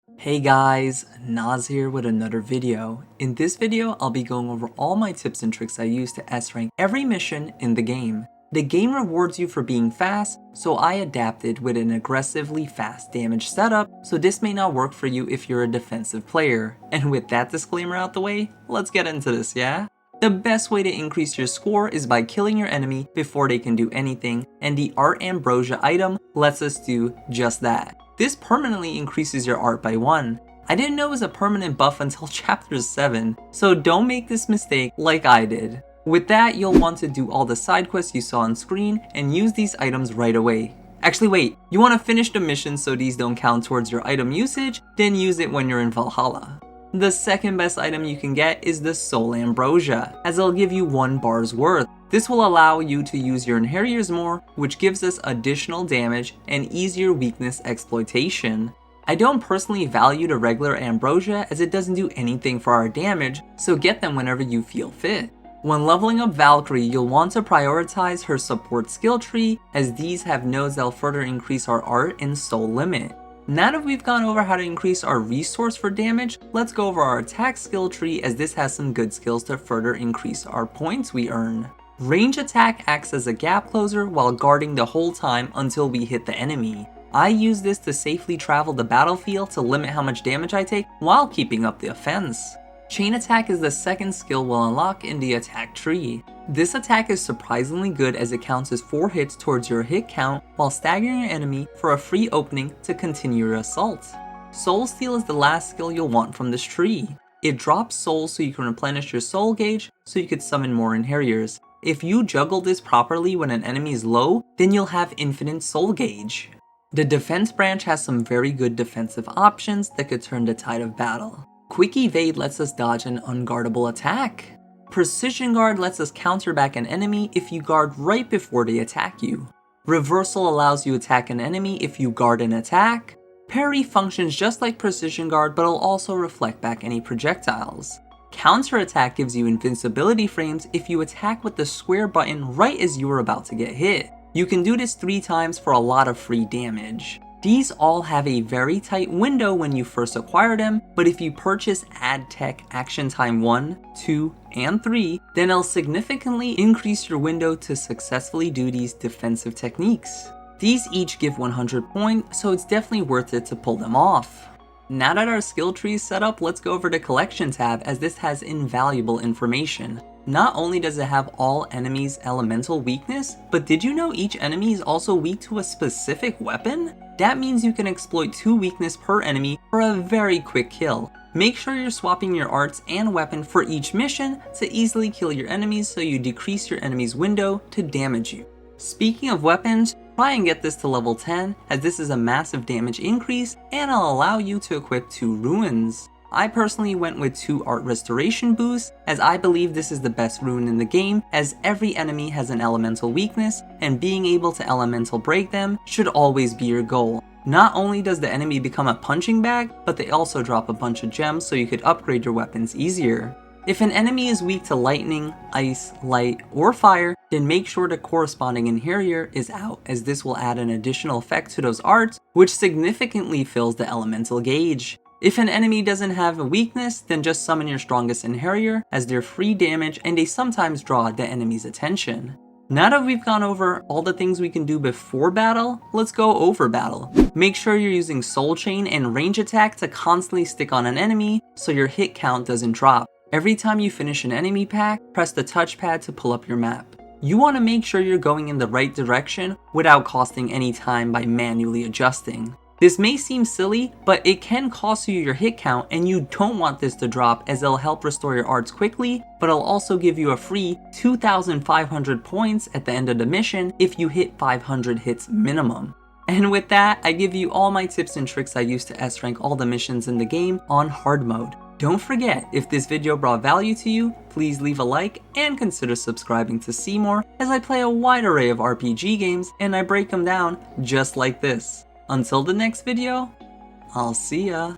Hey guys, Naz here with another video. In this video, I'll be going over all my tips and tricks I use to S-rank every mission in the game. The game rewards you for being fast, so I adapted with an aggressively fast damage setup, so this may not work for you if you're a defensive player. And with that disclaimer out the way, let's get into this, yeah? The best way to increase your score is by killing your enemy before they can do anything, and the Art Ambrosia item lets us do just that. This permanently increases your art by 1. I didn't know it was a permanent buff until chapter 7, so don't make this mistake like I did. With that, you'll want to do all the side quests you saw on screen and use these items right away. Actually wait, you want to finish the mission so these don't count towards your item usage, then use it when you're in Valhalla. The second best item you can get is the Soul Ambrosia, as it'll give you 1 bar's worth. This will allow you to use your inheritors more, which gives us additional damage and easier weakness exploitation. I don't personally value the regular Ambrosia as it doesn't do anything for our damage, so get them whenever you feel fit. When leveling up Valkyrie, you'll want to prioritize her support skill tree, as these have nodes that'll further increase our art and soul limit. Now that we've gone over how to increase our resource for damage, let's go over our attack skill tree, as this has some good skills to further increase our points we earn. Range attack acts as a gap closer while guarding the whole time until we hit the enemy. I use this to safely travel the battlefield to limit how much damage I take while keeping up the offense. Chain attack is the second skill we'll unlock in the attack tree. This attack is surprisingly good as it counts as 4 hits towards your hit count while staggering your enemy for a free opening to continue your assault. Soul Steal is the last skill you'll want from this tree. It drops souls so you can replenish your soul gauge so you could summon more inheritors. If you juggle this properly when an enemy is low, then you'll have infinite soul gauge. The defense branch has some very good defensive options that could turn the tide of battle. Quick Evade lets us dodge an unguardable attack. Precision Guard lets us counter back an enemy if you guard right before they attack you. Reversal allows you to attack an enemy if you guard an attack. Parry functions just like Precision Guard, but it'll also reflect back any projectiles. Counter Attack gives you invincibility frames if you attack with the square button right as you are about to get hit. You can do this 3 times for a lot of free damage. These all have a very tight window when you first acquire them, but if you purchase Add Tech Action Time 1, 2, and 3, then it'll significantly increase your window to successfully do these defensive techniques. These each give 100 points, so it's definitely worth it to pull them off. Now that our skill tree is set up, let's go over the Collection tab, as this has invaluable information. Not only does it have all enemies' elemental weakness, but did you know each enemy is also weak to a specific weapon? That means you can exploit 2 weakness per enemy for a very quick kill. Make sure you're swapping your arts and weapon for each mission to easily kill your enemies so you decrease your enemy's window to damage you. Speaking of weapons, try and get this to level 10, as this is a massive damage increase and it'll allow you to equip 2 runes. I personally went with 2 art restoration boosts, as I believe this is the best rune in the game, as every enemy has an elemental weakness, and being able to elemental break them should always be your goal. Not only does the enemy become a punching bag, but they also drop a bunch of gems so you could upgrade your weapons easier. If an enemy is weak to lightning, ice, light, or fire, then make sure the corresponding inheritor is out, as this will add an additional effect to those arts, which significantly fills the elemental gauge. If an enemy doesn't have a weakness, then just summon your strongest inheritor, as they're free damage and they sometimes draw the enemy's attention. Now that we've gone over all the things we can do before battle, let's go over battle. Make sure you're using Soul Chain and Range Attack to constantly stick on an enemy so your hit count doesn't drop. Every time you finish an enemy pack, press the touchpad to pull up your map. You want to make sure you're going in the right direction without costing any time by manually adjusting. This may seem silly, but it can cost you your hit count, and you don't want this to drop, as it'll help restore your arts quickly, but it'll also give you a free 2,500 points at the end of the mission if you hit 500 hits minimum. And with that, I give you all my tips and tricks I use to S-rank all the missions in the game on hard mode. Don't forget, if this video brought value to you, please leave a like and consider subscribing to see more, as I play a wide array of RPG games and I break them down just like this. Until the next video, I'll see ya.